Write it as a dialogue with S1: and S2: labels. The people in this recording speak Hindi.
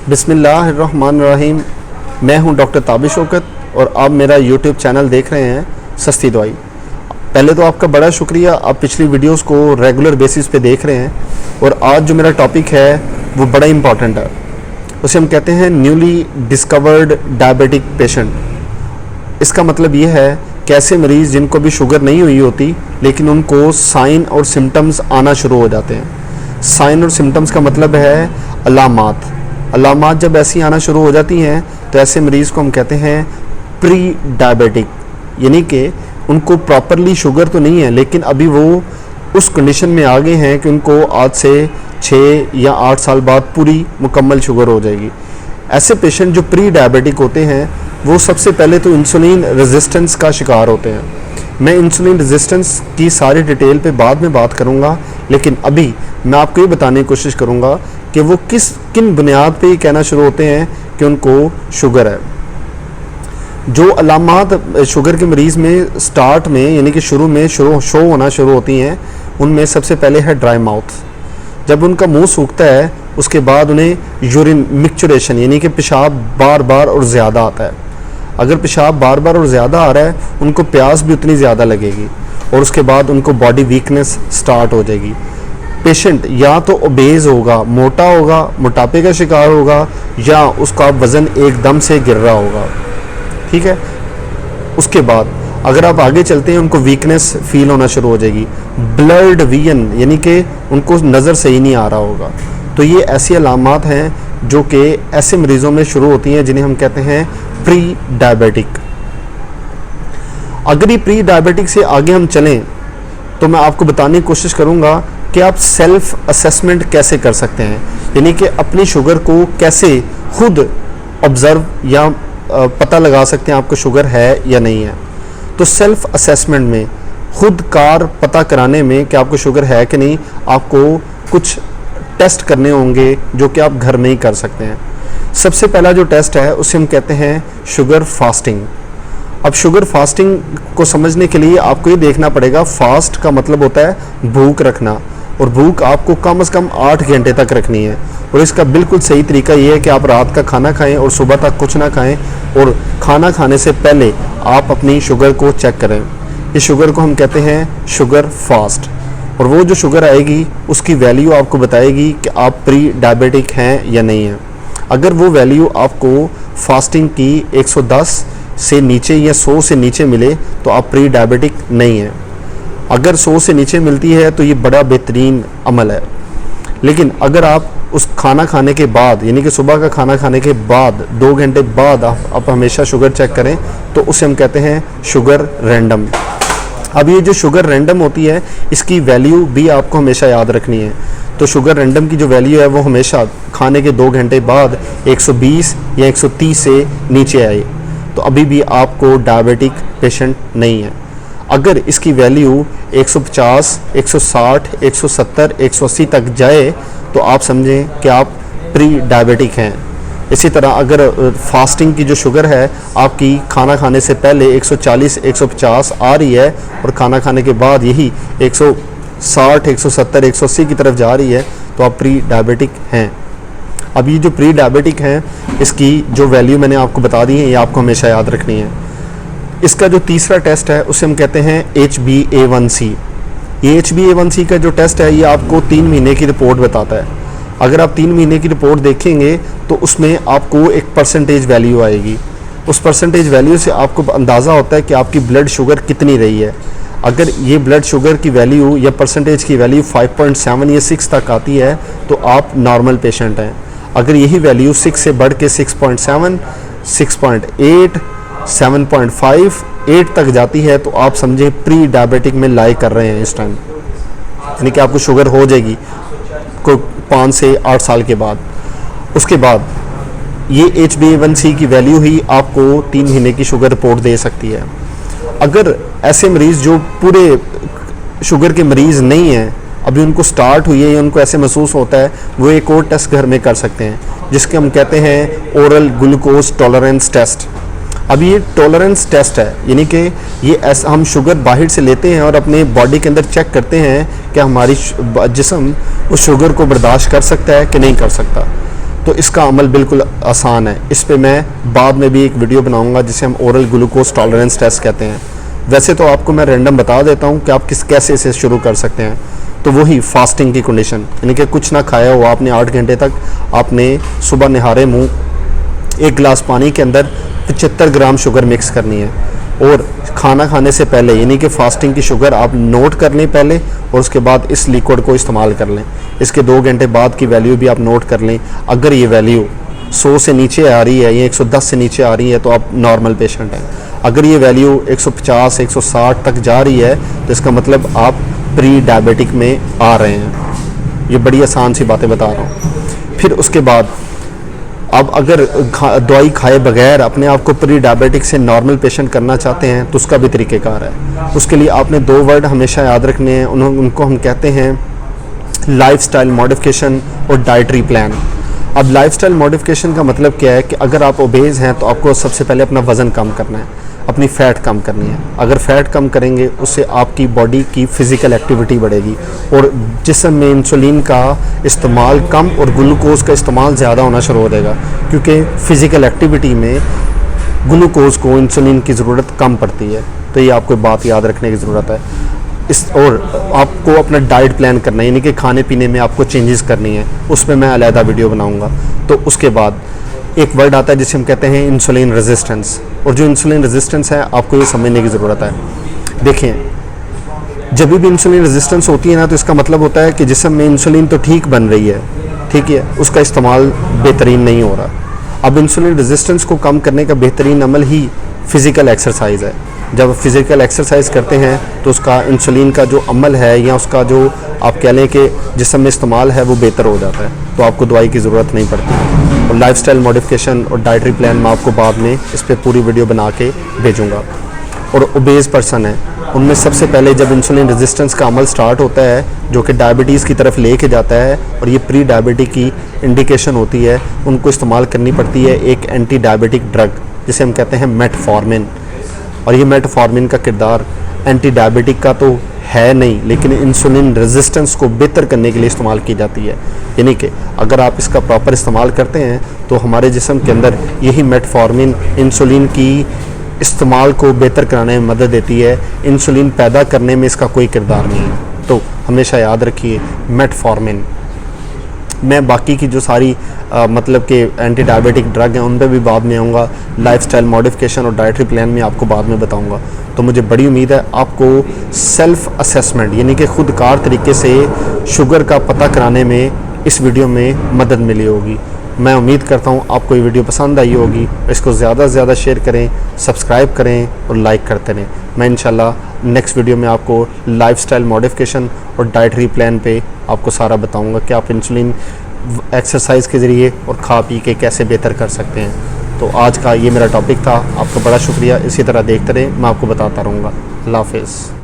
S1: बिस्मिल्लाहिर्रहमानिर्रहीम। मैं हूं डॉक्टर ताबिश शौकत और आप मेरा यूट्यूब चैनल देख रहे हैं सस्ती दवाई। पहले तो आपका बड़ा शुक्रिया, आप पिछली वीडियोस को रेगुलर बेसिस पे देख रहे हैं। और आज जो मेरा टॉपिक है वो बड़ा इम्पॉर्टेंट है, उसे हम कहते हैं न्यूली डिस्कवर्ड डायबिटिक पेशेंट। इसका मतलब ये है कि ऐसे मरीज़ जिनको भी शुगर नहीं हुई होती लेकिन उनको साइन और सिम्टम्स आना शुरू हो जाते हैं। साइन और सिम्टम्स का मतलब है अलामात जब ऐसी आना शुरू हो जाती हैं तो ऐसे मरीज़ को हम कहते हैं प्री डायबिटिक, यानी कि उनको प्रॉपरली शुगर तो नहीं है लेकिन अभी वो उस कंडीशन में आ गए हैं कि उनको आज से 6 या 8 साल बाद पूरी मुकम्मल शुगर हो जाएगी। ऐसे पेशेंट जो प्री डायबिटिक होते हैं वो सबसे पहले तो इंसुलिन रेजिस्टेंस का शिकार होते हैं। मैं इंसुलिन रेजिस्टेंस की सारी डिटेल पे बाद में बात करूंगा, लेकिन अभी मैं आपको ये बताने की कोशिश करूंगा कि वो किन बुनियाद पे ये कहना शुरू होते हैं कि उनको शुगर है। जो अलामात शुगर के मरीज़ में स्टार्ट में यानी कि शुरू में शो होना शुरू होती हैं, उनमें सबसे पहले है ड्राई माउथ। जब उनका मुंह सूखता है उसके बाद उन्हें यूरिन मिक्सचरेशन यानी कि पेशाब बार बार और ज़्यादा आता है। अगर पेशाब बार बार और ज़्यादा आ रहा है उनको प्यास भी उतनी ज़्यादा लगेगी और उसके बाद उनको बॉडी वीकनेस स्टार्ट हो जाएगी। पेशेंट या तो ओबेज होगा, मोटा होगा, मोटापे का शिकार होगा, या उसका वज़न एकदम से गिर रहा होगा। ठीक है, उसके बाद अगर आप आगे चलते हैं उनको वीकनेस फील होना शुरू हो जाएगी। ब्लर्ड विजन यानी कि उनको नज़र सही नहीं आ रहा होगा। तो ये ऐसी अलामात हैं जो कि ऐसे मरीज़ों में शुरू होती हैं जिन्हें हम कहते हैं प्री डायबिटिक। अगर ये प्री डायबिटिक से आगे हम चलें तो मैं आपको बताने की कोशिश करूँगा कि आप सेल्फ असेसमेंट कैसे कर सकते हैं, यानी कि अपनी शुगर को कैसे खुद ऑब्ज़र्व या पता लगा सकते हैं आपको शुगर है या नहीं है। तो सेल्फ असेसमेंट में खुद कार पता कराने में कि आपको शुगर है कि नहीं, आपको कुछ टेस्ट करने होंगे जो कि आप घर में ही कर सकते हैं। सबसे पहला जो टेस्ट है उसे हम कहते हैं शुगर फास्टिंग। अब शुगर फास्टिंग को समझने के लिए आपको ये देखना पड़ेगा, फास्ट का मतलब होता है भूख रखना, और भूख आपको कम से कम 8 घंटे तक रखनी है। और इसका बिल्कुल सही तरीका ये है कि आप रात का खाना खाएं और सुबह तक कुछ ना खाएं, और खाना खाने से पहले आप अपनी शुगर को चेक करें। इस शुगर को हम कहते हैं शुगर फास्ट, और वो जो शुगर आएगी उसकी वैल्यू आपको बताएगी कि आप प्री डायबिटिक हैं या नहीं हैं। अगर वो वैल्यू आपको फास्टिंग की 110 से नीचे या 100 से नीचे मिले तो आप प्री डायबिटिक नहीं हैं। अगर 100 से नीचे मिलती है तो ये बड़ा बेहतरीन अमल है। लेकिन अगर आप उस खाना खाने के बाद यानी कि सुबह का खाना खाने के बाद 2 घंटे बाद आप हमेशा शुगर चेक करें तो उसे हम कहते हैं शुगर रैंडम। अब ये जो शुगर रैंडम होती है इसकी वैल्यू भी आपको हमेशा याद रखनी है। तो शुगर रैंडम की जो वैल्यू है वो हमेशा खाने के 2 घंटे बाद 120 या 130 से नीचे आए तो अभी भी आपको डायबिटिक पेशेंट नहीं है। अगर इसकी वैल्यू 150, 160, 170, 180 तक जाए तो आप समझें कि आप प्री डायबिटिक हैं। इसी तरह अगर फास्टिंग की जो शुगर है आपकी खाना खाने से पहले 140, 150 आ रही है और खाना खाने के बाद यही 160, 170, 180 की तरफ जा रही है तो आप प्री डायबिटिक हैं। अब ये जो प्री डायबिटिक हैं इसकी जो वैल्यू मैंने आपको बता दी है ये आपको हमेशा याद रखनी है। इसका जो तीसरा टेस्ट है उसे हम कहते हैं HbA1c। ये HbA1c का जो टेस्ट है ये आपको 3 महीने की रिपोर्ट बताता है। अगर आप 3 महीने की रिपोर्ट देखेंगे तो उसमें आपको एक परसेंटेज वैल्यू आएगी। उस परसेंटेज वैल्यू से आपको अंदाज़ा होता है कि आपकी ब्लड शुगर कितनी रही है। अगर ये ब्लड शुगर की वैल्यू या परसेंटेज की वैल्यू 5.7 या 6 तक आती है तो आप नॉर्मल पेशेंट हैं। अगर यही वैल्यू 6 से बढ़ के 6.7, 6.8, 7.5, 8 तक जाती है तो आप समझें प्री डायबिटिक में लाई कर रहे हैं इस टाइम, यानी कि आपको शुगर हो जाएगी कोई 5 से 8 साल के बाद। उसके बाद ये HbA1c की वैल्यू ही आपको 3 महीने की शुगर रिपोर्ट दे सकती है। अगर ऐसे मरीज़ जो पूरे शुगर के मरीज़ नहीं हैं, अभी उनको स्टार्ट हुई है या उनको ऐसे महसूस होता है, वो एक और टेस्ट घर में कर सकते हैं जिसके हम कहते हैं ओरल ग्लूकोज टॉलरेंस टेस्ट। अब ये टॉलरेंस टेस्ट है, यानी कि ये ऐसा हम शुगर बाहर से लेते हैं और अपने बॉडी के अंदर चेक करते हैं कि हमारी जिस्म उस शुगर को बर्दाश्त कर सकता है कि नहीं कर सकता। तो इसका अमल बिल्कुल आसान है। इस पे मैं बाद में भी एक वीडियो बनाऊंगा जिसे हम ओरल ग्लूकोज टॉलरेंस टेस्ट कहते हैं। वैसे तो आपको मैं रैंडम बता देता हूँ कि आप कैसे इसे शुरू कर सकते हैं। तो वही फास्टिंग की कंडीशन, यानी कि कुछ ना खाया हुआ आपने 8 घंटे तक, आपने सुबह निहारे मुँह 1 गिलास पानी के अंदर 75 ग्राम शुगर मिक्स करनी है, और खाना खाने से पहले यानी कि फास्टिंग की शुगर आप नोट कर लें पहले, और उसके बाद इस लिक्विड को इस्तेमाल कर लें। इसके 2 घंटे बाद की वैल्यू भी आप नोट कर लें। अगर ये वैल्यू 100 से नीचे आ रही है या 110 से नीचे आ रही है तो आप नॉर्मल पेशेंट हैं। अगर ये वैल्यू 150 160 तक जा रही है तो इसका मतलब आप प्री डायबिटिक में आ रहे हैं। ये बड़ी आसान सी बातें बता रहा हूँ। फिर उसके बाद अब अगर दवाई खाए बगैर अपने आप को प्री डायबिटिक से नॉर्मल पेशेंट करना चाहते हैं तो उसका भी तरीक़ेकार है। उसके लिए आपने 2 वर्ड हमेशा याद रखने हैं, उनको हम कहते हैं लाइफस्टाइल मॉडिफिकेशन और डाइटरी प्लान। अब लाइफस्टाइल मॉडिफिकेशन का मतलब क्या है कि अगर आप ओबेज़ हैं तो आपको सबसे पहले अपना वज़न कम करना है, अपनी फ़ैट कम करनी है। अगर फ़ैट कम करेंगे उससे आपकी बॉडी की फ़िज़िकल एक्टिविटी बढ़ेगी और जिस्म में इंसुलिन का इस्तेमाल कम और ग्लूकोज़ का इस्तेमाल ज़्यादा होना शुरू हो जाएगा, क्योंकि फ़िज़िकल एक्टिविटी में ग्लूकोज़ को इंसुलिन की ज़रूरत कम पड़ती है। तो ये आपको बात याद रखने की ज़रूरत है। और आपको अपना डाइट प्लान करना है, यानी कि खाने पीने में आपको चेंजेस करनी है, उस पर मैं अलहदा वीडियो बनाऊँगा। तो उसके बाद एक वर्ड आता है जिसे हम कहते हैं इंसुलिन रेजिस्टेंस, और जो इंसुलिन रेजिस्टेंस है आपको ये समझने की ज़रूरत है। देखें, जब भी इंसुलिन रेजिस्टेंस होती है ना तो इसका मतलब होता है कि जिस्म में इंसुलिन तो ठीक बन रही है, ठीक है, उसका इस्तेमाल बेहतरीन नहीं हो रहा। अब इंसुलिन रेजिस्टेंस को कम करने का बेहतरीन अमल ही फ़िज़िकल एक्सरसाइज है। जब फिज़िकल एक्सरसाइज करते हैं तो उसका इंसुलिन का जो अमल है या उसका जो आप कह लें कि जिस्म में इस्तेमाल है वो बेहतर हो जाता है, तो आपको दवाई की ज़रूरत नहीं पड़ती। और लाइफस्टाइल मॉडिफिकेशन और डाइटरी प्लान मैं आपको बाद में इस पर पूरी वीडियो बना के भेजूँगा। और ओबेज़ पर्सन है उनमें सबसे पहले जब इंसुलिन रेजिस्टेंस का अमल स्टार्ट होता है जो कि डायबिटीज़ की तरफ लेके जाता है और ये प्री डायबिटिक की इंडिकेशन होती है, उनको इस्तेमाल करनी पड़ती है एक एंटी डायबिटिक ड्रग जिसे हम कहते हैं मेटफॉर्मिन। और ये मेटफॉर्मिन का किरदार एंटी डायबिटिक का तो है नहीं, लेकिन इंसुलिन रेजिस्टेंस को बेहतर करने के लिए इस्तेमाल की जाती है। यानी कि अगर आप इसका प्रॉपर इस्तेमाल करते हैं तो हमारे जिस्म के अंदर यही मेटफॉर्मिन इंसुलिन की इस्तेमाल को बेहतर कराने में मदद देती है। इंसुलिन पैदा करने में इसका कोई किरदार नहीं है। तो हमेशा याद रखिए मेटफॉर्मिन। मैं बाकी की जो सारी मतलब कि एंटी डायबिटिक ड्रग हैं उन पर भी बाद में आऊँगा। लाइफस्टाइल मॉडिफिकेशन और डाइटरी प्लान में आपको बाद में बताऊँगा। तो मुझे बड़ी उम्मीद है आपको सेल्फ़ असेसमेंट यानी कि खुदकार तरीके से शुगर का पता कराने में इस वीडियो में मदद मिली होगी। मैं उम्मीद करता हूँ आपको ये वीडियो पसंद आई होगी। इसको ज़्यादा से ज़्यादा शेयर करें, सब्सक्राइब करें और लाइक करते रहें। मैं इंशाल्लाह नेक्स्ट वीडियो में आपको लाइफस्टाइल मॉडिफिकेशन और डाइटरी प्लान पे आपको सारा बताऊंगा कि आप इंसुलिन एक्सरसाइज के ज़रिए और खा पी के कैसे बेहतर कर सकते हैं। तो आज का ये मेरा टॉपिक था। आपका बड़ा शुक्रिया। इसी तरह देखते रहें, मैं आपको बताता रहूँगा। अल्लाह हाफ़िज़।